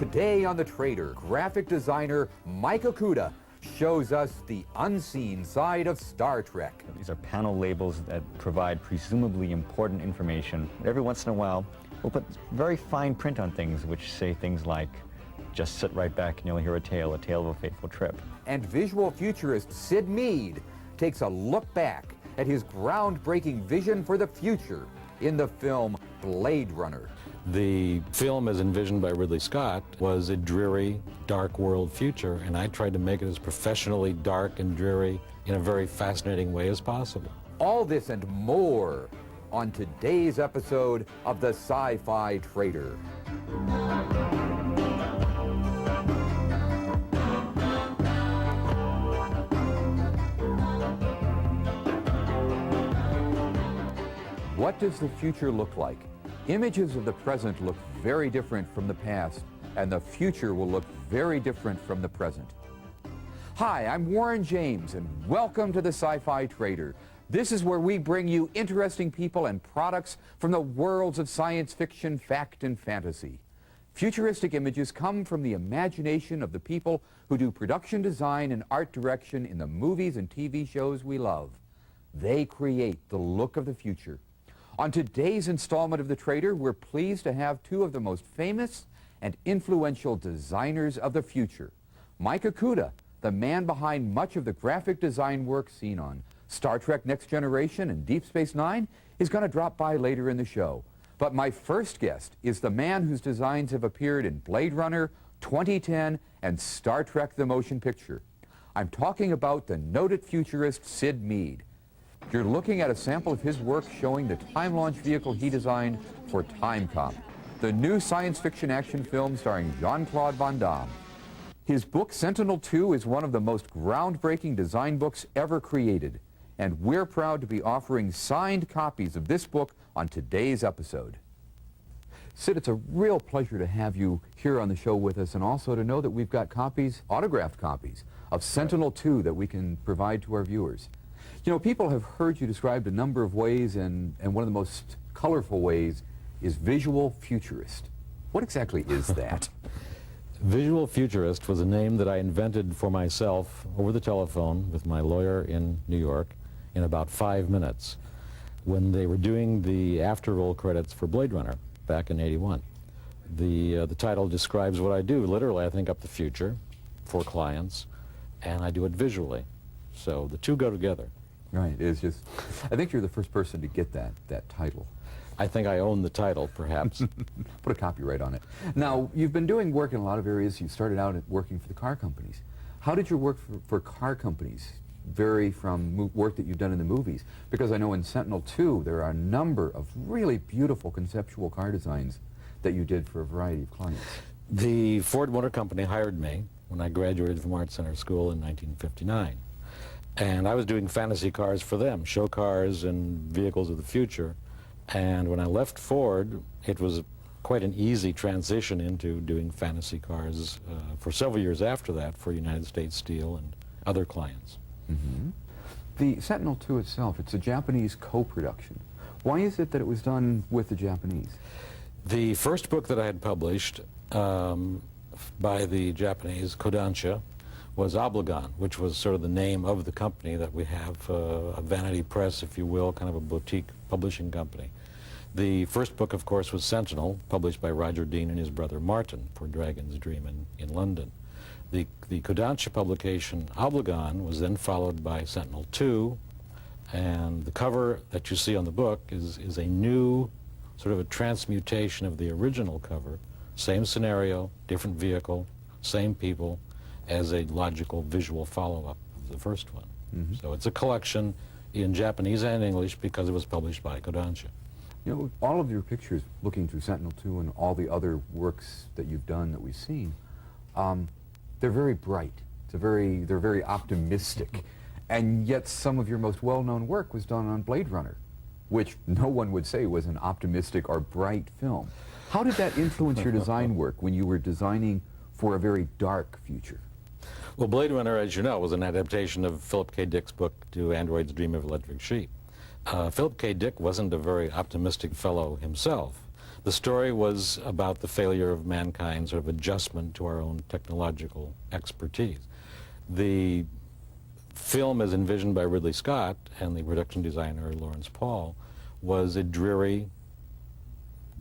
Today on The Trader, graphic designer Mike Okuda shows us the unseen side of Star Trek. These are panel labels that provide presumably important information. Every once in a while, we'll put very fine print on things which say things like, just sit right back and you'll hear a tale of a fateful trip. And visual futurist Sid Mead takes a look back at his groundbreaking vision for the future in the film Blade Runner. The film, as envisioned by Ridley Scott, was a dreary, dark world future, and I tried to make it as professionally dark and dreary in a very fascinating way as possible. All this and more on today's episode of the Sci-Fi Trader. What does the future look like? Images of the present look very different from the past, and the future will look very different from the present. Hi, I'm Warren James, and welcome to the Sci-Fi Trader. This is where we bring you interesting people and products from the worlds of science fiction, fact, and fantasy. Futuristic images come from the imagination of the people who do production design and art direction in the movies and TV shows we love. They create the look of the future. On today's installment of The Trader, we're pleased to have two of the most famous and influential designers of the future. Mike Okuda, the man behind much of the graphic design work seen on Star Trek Next Generation and Deep Space Nine, is going to drop by later in the show. But my first guest is the man whose designs have appeared in Blade Runner, 2010, and Star Trek the Motion Picture. I'm talking about the noted futurist Sid Mead. You're looking at a sample of his work showing the time launch vehicle he designed for Timecop, the new science fiction action film starring Jean-Claude Van Damme. His book, Sentinel-2, is one of the most groundbreaking design books ever created, and we're proud to be offering signed copies of this book on today's episode. Sid, it's a real pleasure to have you here on the show with us, and also to know that we've got copies, autographed copies, of Sentinel-2 that we can provide to our viewers. You know, people have heard you described a number of ways, and one of the most colorful ways is visual futurist. What exactly is that? Visual futurist was a name that I invented for myself over the telephone with my lawyer in New York in about 5 minutes when they were doing the after-roll credits for Blade Runner back in '81. The title describes what I do. Literally, I think up the future for clients, and I do it visually. So the two go together. Right, it's just, I think you're the first person to get that title. I think I own the title, perhaps. Put a copyright on it. Now, you've been doing work in a lot of areas. You started out working for the car companies. How did your work for car companies vary from work that you've done in the movies? Because I know in Sentinel-2, there are a number of really beautiful conceptual car designs that you did for a variety of clients. The Ford Motor Company hired me when I graduated from Art Center School in 1959. And I was doing fantasy cars for them, show cars and vehicles of the future. And when I left Ford, it was quite an easy transition into doing fantasy cars for several years after that for United States Steel and other clients. Mm-hmm. The Sentinel-2 itself, it's a Japanese co-production. Why is it that it was done with the Japanese? The first book that I had published by the Japanese, Kodansha, was Obligón, which was sort of the name of the company that we have, a vanity press, if you will, kind of a boutique publishing company. The first book, of course, was Sentinel, published by Roger Dean and his brother Martin for Dragon's Dream in London. The Kodansha publication, Obligón, was then followed by Sentinel-2, and the cover that you see on the book is a new, sort of a transmutation of the original cover. Same scenario, different vehicle, same people, as a logical visual follow-up of the first one. Mm-hmm. So it's a collection in Japanese and English because it was published by Kodansha. You know, all of your pictures looking through Sentinel-2 and all the other works that you've done that we've seen, they're very bright. They're very optimistic. And yet some of your most well-known work was done on Blade Runner, which no one would say was an optimistic or bright film. How did that influence your design work when you were designing for a very dark future? Well, Blade Runner, as you know, was an adaptation of Philip K. Dick's book, To Android's Dream of Electric Sheep. Philip K. Dick wasn't a very optimistic fellow himself, The story was about the failure of mankind's sort of adjustment to our own technological expertise. The film, as envisioned by Ridley Scott and the production designer Lawrence Paul, was a dreary,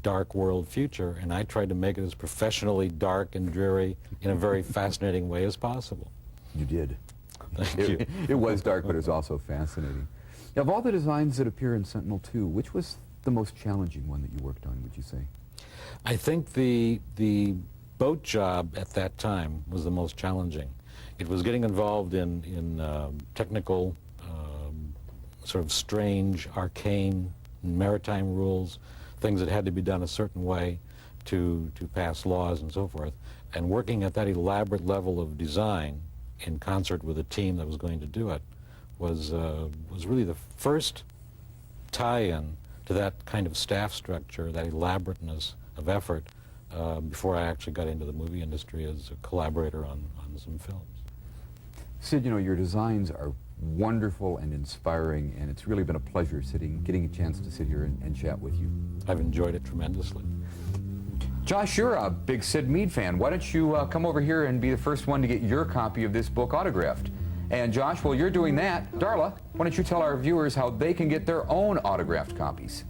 dark world future, and I tried to make it as professionally dark and dreary in a very fascinating way as possible. You did. Thank you. It was dark, but it was also fascinating. Now, of all the designs that appear in Sentinel-2, which was the most challenging one that you worked on, would you say? I think the boat job at that time was the most challenging. It was getting involved in technical, sort of strange, arcane maritime rules, things that had to be done a certain way to pass laws and so forth. And working at that elaborate level of design in concert with a team that was going to do it was really the first tie-in to that kind of staff structure, that elaborateness of effort, before I actually got into the movie industry as a collaborator on some films. Sid, you know, your designs are wonderful and inspiring, and it's really been a pleasure getting a chance to sit here and chat with you. I've enjoyed it tremendously. Josh, you're a big Sid Mead fan. Why don't you come over here and be the first one to get your copy of this book autographed? And Josh, while you're doing that, Darla, why don't you tell our viewers how they can get their own autographed copies?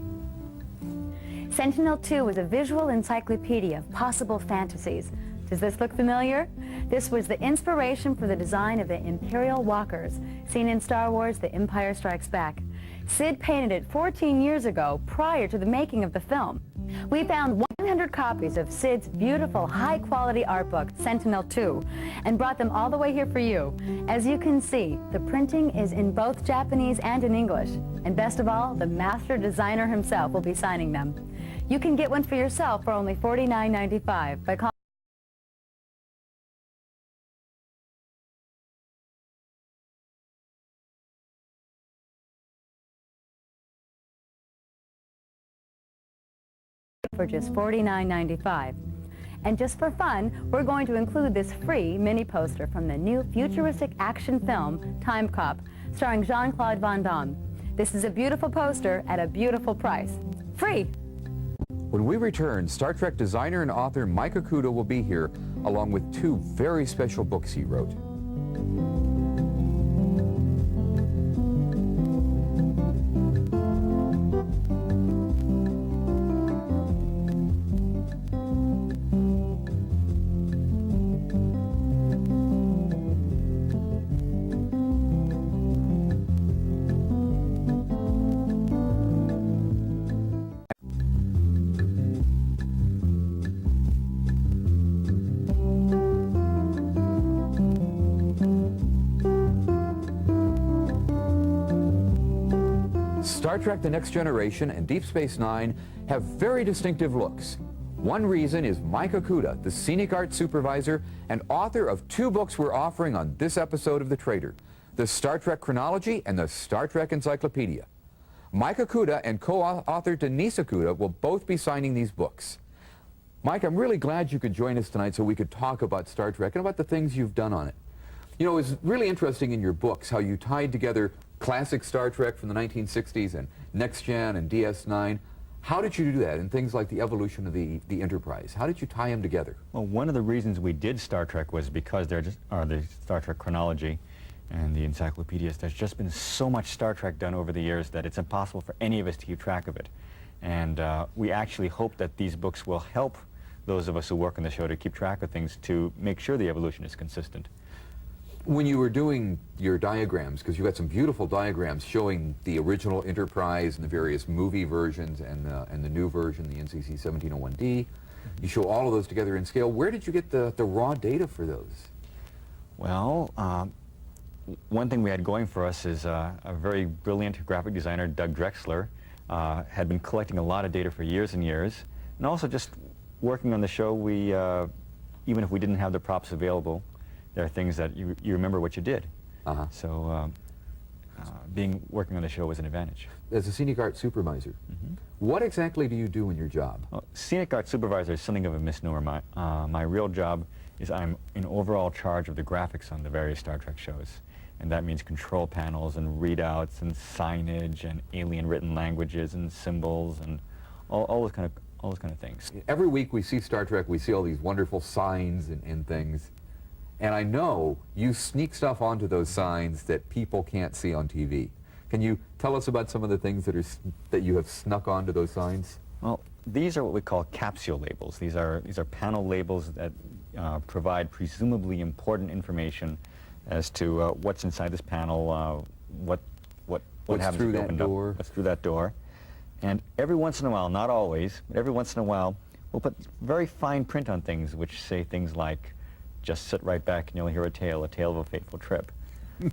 Sentinel-2 was a visual encyclopedia of possible fantasies. Does this look familiar? This was the inspiration for the design of the Imperial Walkers, seen in Star Wars: The Empire Strikes Back. Sid painted it 14 years ago, prior to the making of the film. We found 100 copies of Sid's beautiful, high-quality art book, Sentinel-2, and brought them all the way here for you. As you can see, the printing is in both Japanese and in English. And best of all, the master designer himself will be signing them. You can get one for yourself for only $49.95 by calling for just $49.95. And just for fun, we're going to include this free mini poster from the new futuristic action film, Time Cop, starring Jean-Claude Van Damme. This is a beautiful poster at a beautiful price. Free! When we return, Star Trek designer and author Mike Okuda will be here, along with two very special books he wrote. Star Trek: The Next Generation and Deep Space Nine have very distinctive looks. One reason is Mike Okuda, the scenic art supervisor and author of two books we're offering on this episode of The Trader, the Star Trek Chronology and the Star Trek Encyclopedia. Mike Okuda and co-author Denise Okuda will both be signing these books. Mike, I'm really glad you could join us tonight so we could talk about Star Trek and about the things you've done on it. You know, it was really interesting in your books how you tied together classic Star Trek from the 1960s and Next Gen and DS9. How did you do that? And things like the evolution of the Enterprise. How did you tie them together? Well, one of the reasons we did Star Trek was because the Star Trek Chronology and the encyclopedias. There's just been so much Star Trek done over the years that it's impossible for any of us to keep track of it. And we actually hope that these books will help those of us who work on the show to keep track of things, to make sure the evolution is consistent. When you were doing your diagrams, because you got some beautiful diagrams showing the original Enterprise and the various movie versions and the new version, the NCC 1701D, you show all of those together in scale. Where did you get the raw data for those? Well, one thing we had going for us is a very brilliant graphic designer, Doug Drexler, had been collecting a lot of data for years and years. And also just working on the show, we, even if we didn't have the props available, there are things that you remember what you did. So working on the show was an advantage. As a scenic art supervisor, what exactly do you do in your job? Well, scenic art supervisor is something of a misnomer. My real job is I'm in overall charge of the graphics on the various Star Trek shows. And that means control panels and readouts and signage and alien written languages and symbols and all all those kind of things. Every week we see Star Trek, we see all these wonderful signs and things. And I know you sneak stuff onto those signs that people can't see on TV. Can you tell us about some of the things that you have snuck onto those signs? Well, these are what we call capsule labels. These are panel labels that provide presumably important information as to what's inside this panel, what happens through if you that open door. up, what's through that door. And every once in a while, not always, but every once in a while, we'll put very fine print on things which say things like, just sit right back and you'll hear a tale of a fateful trip.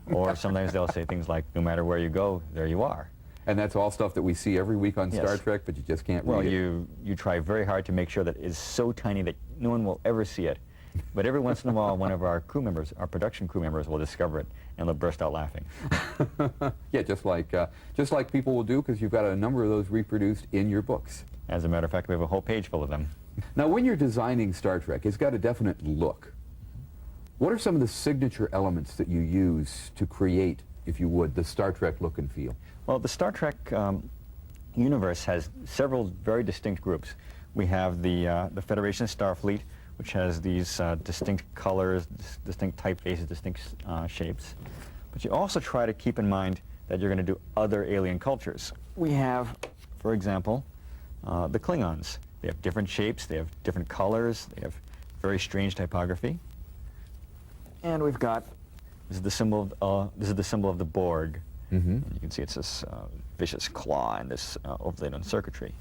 Or sometimes they'll say things like, no matter where you go, there you are. And that's all stuff that we see every week on Star Trek, but you just can't read it. Well, you try very hard to make sure that it's so tiny that no one will ever see it. But every once in a while, one of our crew members, our production crew members, will discover it, and they'll burst out laughing. Yeah, just like people will do, because you've got a number of those reproduced in your books. As a matter of fact, we have a whole page full of them. Now, when you're designing Star Trek, it's got a definite look. What are some of the signature elements that you use to create, if you would, the Star Trek look and feel? Well, the Star Trek universe has several very distinct groups. We have the Federation Starfleet, which has these distinct colors, distinct typefaces, distinct shapes. But you also try to keep in mind that you're going to do other alien cultures. We have, for example, the Klingons. They have different shapes, they have different colors, they have very strange typography. And we've got, this is the symbol of the Borg. Mm-hmm. And you can see it's this vicious claw and this overlaid on circuitry.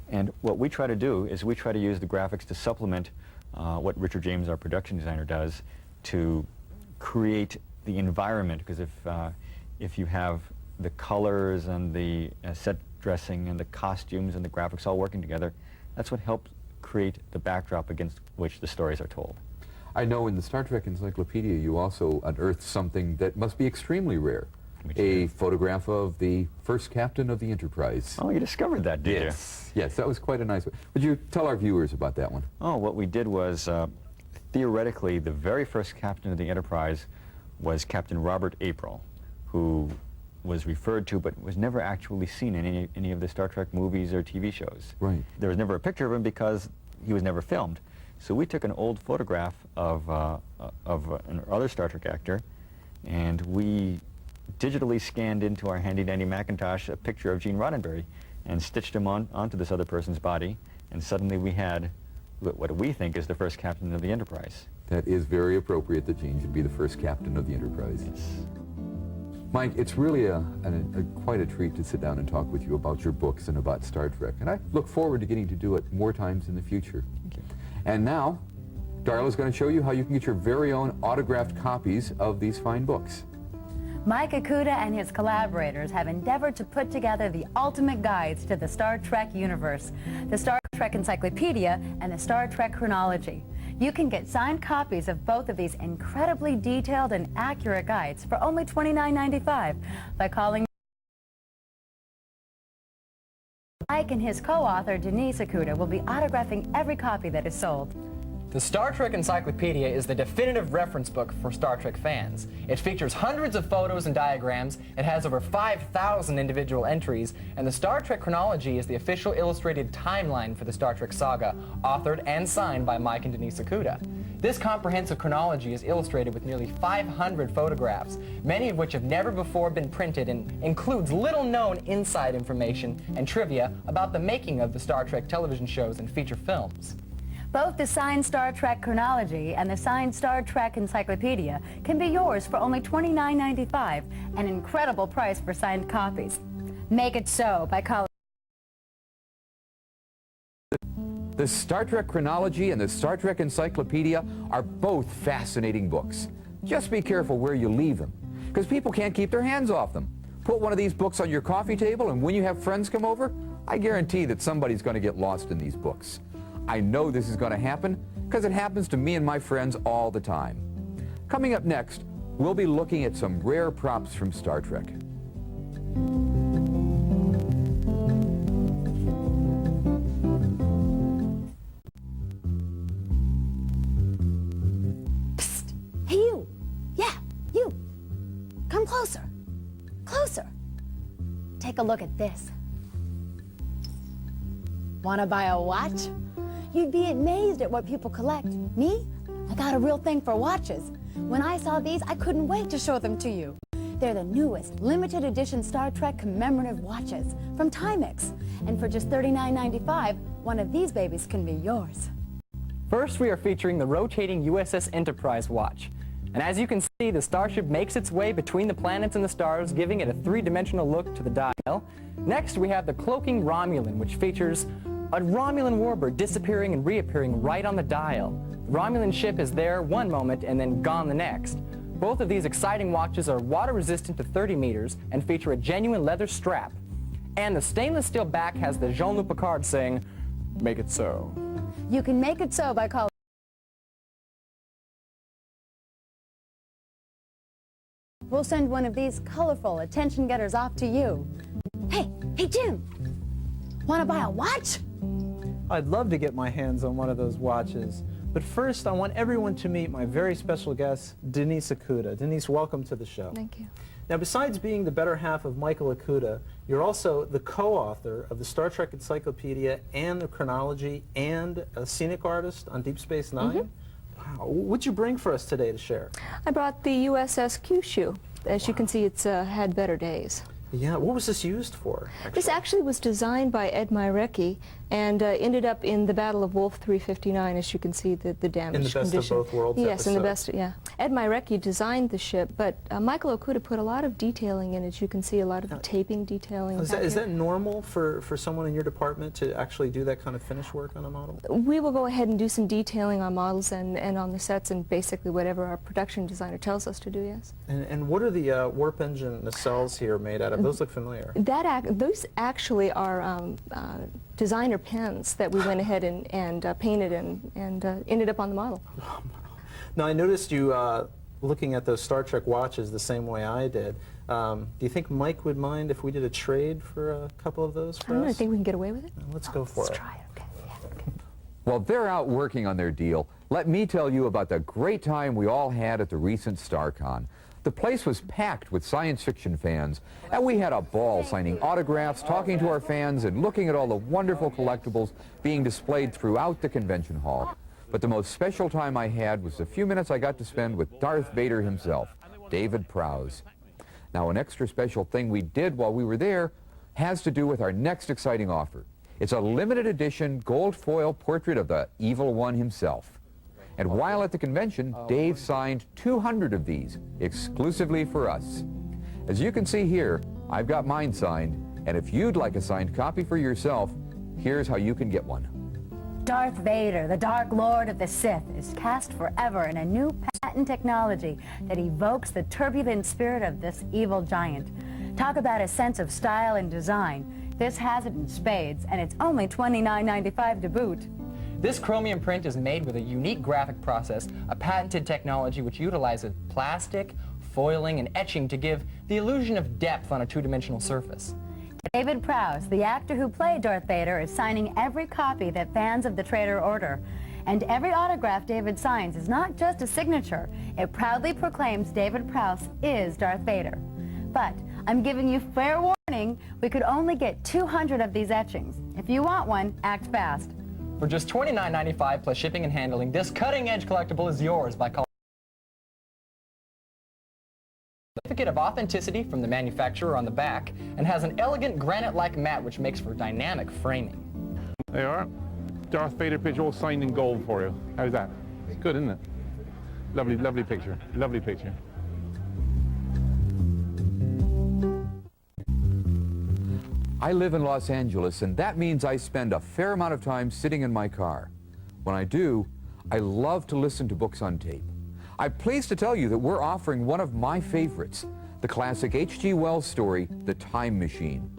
And what we try to do is we try to use the graphics to supplement what Richard James, our production designer, does to create the environment. Because if you have the colors and the set dressing and the costumes and the graphics all working together, that's what helps create the backdrop against which the stories are told. I know in the Star Trek Encyclopedia you also unearthed something that must be extremely rare. A photograph of the first captain of the Enterprise. Oh, you discovered that, did you? Yes, that was quite a nice one. Would you tell our viewers about that one? Oh, what we did was, theoretically, the very first captain of the Enterprise was Captain Robert April, who was referred to but was never actually seen in any of the Star Trek movies or TV shows. Right. There was never a picture of him because he was never filmed. So we took an old photograph of another Star Trek actor, and we digitally scanned into our handy-dandy Macintosh a picture of Gene Roddenberry and stitched him onto this other person's body, and suddenly we had what we think is the first captain of the Enterprise. That is very appropriate that Gene should be the first captain of the Enterprise. Yes. Mike, it's really quite a treat to sit down and talk with you about your books and about Star Trek, and I look forward to getting to do it more times in the future. Thank you. And now, Darla's going to show you how you can get your very own autographed copies of these fine books. Mike Ikuda and his collaborators have endeavored to put together the ultimate guides to the Star Trek universe, the Star Trek Encyclopedia and the Star Trek Chronology. You can get signed copies of both of these incredibly detailed and accurate guides for only $29.95 by calling Mike, and his co-author Denise Ikuda will be autographing every copy that is sold. The Star Trek Encyclopedia is the definitive reference book for Star Trek fans. It features hundreds of photos and diagrams, it has over 5,000 individual entries, and the Star Trek Chronology is the official illustrated timeline for the Star Trek saga, authored and signed by Mike and Denise Ikuda. This comprehensive chronology is illustrated with nearly 500 photographs, many of which have never before been printed, and includes little-known inside information and trivia about the making of the Star Trek television shows and feature films. Both the signed Star Trek Chronology and the signed Star Trek Encyclopedia can be yours for only $29.95, an incredible price for signed copies. Make it so by calling. The Star Trek Chronology and the Star Trek Encyclopedia are both fascinating books. Just be careful where you leave them, because people can't keep their hands off them. Put one of these books on your coffee table, and when you have friends come over, I guarantee that somebody's going to get lost in these books. I know this is going to happen because it happens to me and my friends all the time. Coming up next, we'll be looking at some rare props from Star Trek. Psst! Hey, you! Yeah, you! Come closer. Closer. Take a look at this. Want to buy a watch? You'd be amazed at what people collect. Me? I got a real thing for watches. When I saw these, I couldn't wait to show them to you. They're the newest limited edition Star Trek commemorative watches from Timex. And for just $39.95, one of these babies can be yours. First, we are featuring the rotating USS Enterprise watch. And as you can see, the starship makes its way between the planets and the stars, giving it a three-dimensional look to the dial. Next, we have the cloaking Romulan, which features a Romulan warbird disappearing and reappearing right on the dial. The Romulan ship is there one moment and then gone the next. Both of these exciting watches are water-resistant to 30 meters and feature a genuine leather strap. And the stainless steel back has the Jean-Luc Picard saying, "Make it so." You can make it so by calling. We'll send one of these colorful attention getters off to you. Hey Jim, want to buy a watch? I'd love to get my hands on one of those watches. But first, I want everyone to meet my very special guest, Denise Ikuda. Denise, welcome to the show. Thank you. Now, besides being the better half of Michael Ikuda, you're also the co-author of the Star Trek Encyclopedia and the Chronology and a scenic artist on Deep Space Nine. Wow. What'd you bring for us today to share? I brought the USS Kyushu. As you can see, it's had better days. Yeah, what was this used for? This actually was designed by Ed Myrecki and ended up in the Battle of Wolf 359, as you can see the damage In the Best condition. of Both Worlds Yes, in the episode. best, yeah. Ed Myrecki designed the ship, but Michael Okuda put a lot of detailing in it. You can see a lot of the taping detailing. Is that normal for someone in your department to actually do that kind of finish work on a model? We will go ahead and do some detailing on models and on the sets and basically whatever our production designer tells us to do, yes. And what are the warp engine nacelles here made out of? Those look familiar. Those actually are designer pens that we went ahead and painted and ended up on the model. Now, I noticed you looking at those Star Trek watches the same way I did. Do you think Mike would mind if we did a trade for a couple of those for I don't know, I us? think we can get away with it. Let's go for Let's it. try it, okay. Yeah. While they're out working on their deal, let me tell you about the great time we all had at the recent StarCon. The place was packed with science fiction fans, and we had a ball signing autographs, talking to our fans, and looking at all the wonderful collectibles being displayed throughout the convention hall. But the most special time I had was the few minutes I got to spend with Darth Vader himself, David Prowse. Now, an extra special thing we did while we were there has to do with our next exciting offer. It's a limited edition gold foil portrait of the Evil One himself. And while at the convention, Dave signed 200 of these exclusively for us. As you can see here, I've got mine signed, and if you'd like a signed copy for yourself, here's how you can get one. Darth Vader, the Dark Lord of the Sith, is cast forever in a new patent technology that evokes the turbulent spirit of this evil giant. Talk about a sense of style and design. This has it in spades, and it's only $29.95 to boot. This chromium print is made with a unique graphic process, a patented technology which utilizes plastic, foiling, and etching to give the illusion of depth on a two-dimensional surface. David Prowse, the actor who played Darth Vader, is signing every copy that fans of the Trader order. And every autograph David signs is not just a signature. It proudly proclaims David Prowse is Darth Vader. But I'm giving you fair warning, we could only get 200 of these etchings. If you want one, act fast. For just $29.95 plus shipping and handling, this cutting-edge collectible is yours by calling certificate of authenticity from the manufacturer on the back and has an elegant granite-like mat which makes for dynamic framing. There you are. Darth Vader picture all signed in gold for you. How's that? It's good, isn't it? Lovely, lovely picture. Lovely picture. I live in Los Angeles, and that means I spend a fair amount of time sitting in my car. When I do, I love to listen to books on tape. I'm pleased to tell you that we're offering one of my favorites, the classic H.G. Wells story, The Time Machine.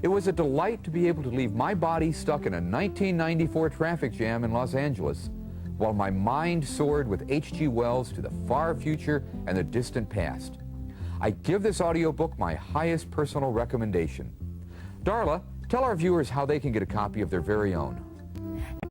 It was a delight to be able to leave my body stuck in a 1994 traffic jam in Los Angeles, while my mind soared with H.G. Wells to the far future and the distant past. I give this audiobook my highest personal recommendation. Darla, tell our viewers how they can get a copy of their very own.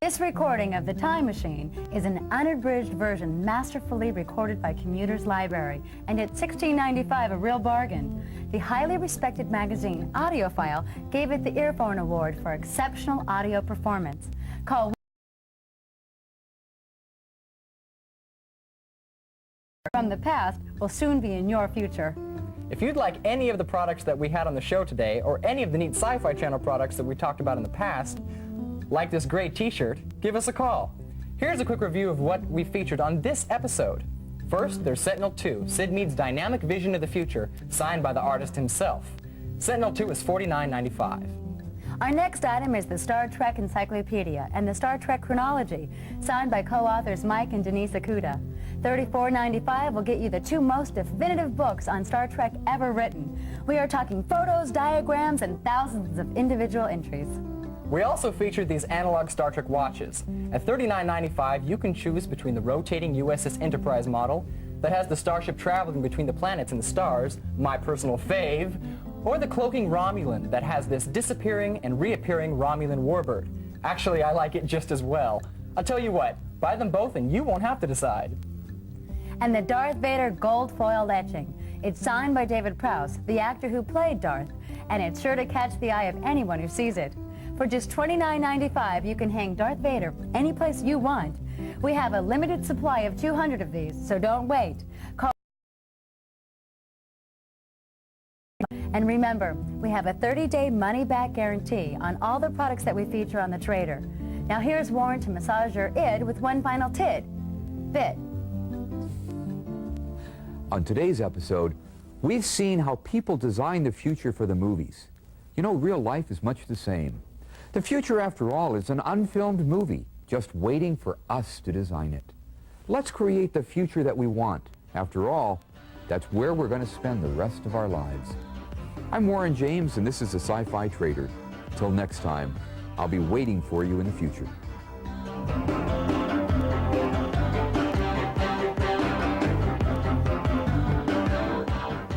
This recording of The Time Machine is an unabridged version masterfully recorded by Commuter's Library, and at $16.95 a real bargain. The highly respected magazine Audiophile gave it the Earphone Award for exceptional audio performance. Call from the past will soon be in your future. If you'd like any of the products that we had on the show today, or any of the neat Sci-Fi Channel products that we talked about in the past, like this great t-shirt, give us a call. Here's a quick review of what we featured on this episode. First, there's Sentinel-2, Sid Mead's dynamic vision of the future, signed by the artist himself. Sentinel-2 is $49.95. Our next item is the Star Trek Encyclopedia and the Star Trek Chronology, signed by co-authors Mike and Denise Akuda. $34.95 will get you the two most definitive books on Star Trek ever written. We are talking photos, diagrams, and thousands of individual entries. We also featured these analog Star Trek watches. At $39.95, you can choose between the rotating USS Enterprise model that has the starship traveling between the planets and the stars, my personal fave, or the cloaking Romulan that has this disappearing and reappearing Romulan warbird. Actually, I like it just as well. I'll tell you what, buy them both and you won't have to decide. And the Darth Vader gold foil etching. It's signed by David Prowse, the actor who played Darth, and it's sure to catch the eye of anyone who sees it. For just $29.95, you can hang Darth Vader any place you want. We have a limited supply of 200 of these, so don't wait. Call. And remember, we have a 30-day money-back guarantee on all the products that we feature on the Trader. Now here's Warren to massage your id with one final bit. On today's episode, we've seen how people design the future for the movies. You know, real life is much the same. The future, after all, is an unfilmed movie, just waiting for us to design it. Let's create the future that we want. After all, that's where we're going to spend the rest of our lives. I'm Warren James, and this is the Sci-Fi Trader. Till next time, I'll be waiting for you in the future.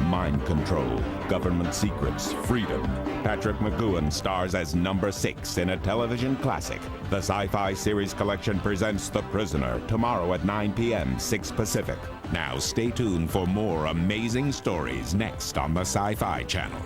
Mind control, government secrets, freedom. Patrick McGoohan stars as number 6 in a television classic. The Sci-Fi series collection presents The Prisoner tomorrow at 9 p.m. 6 Pacific. Now stay tuned for more amazing stories next on the Sci-Fi Channel.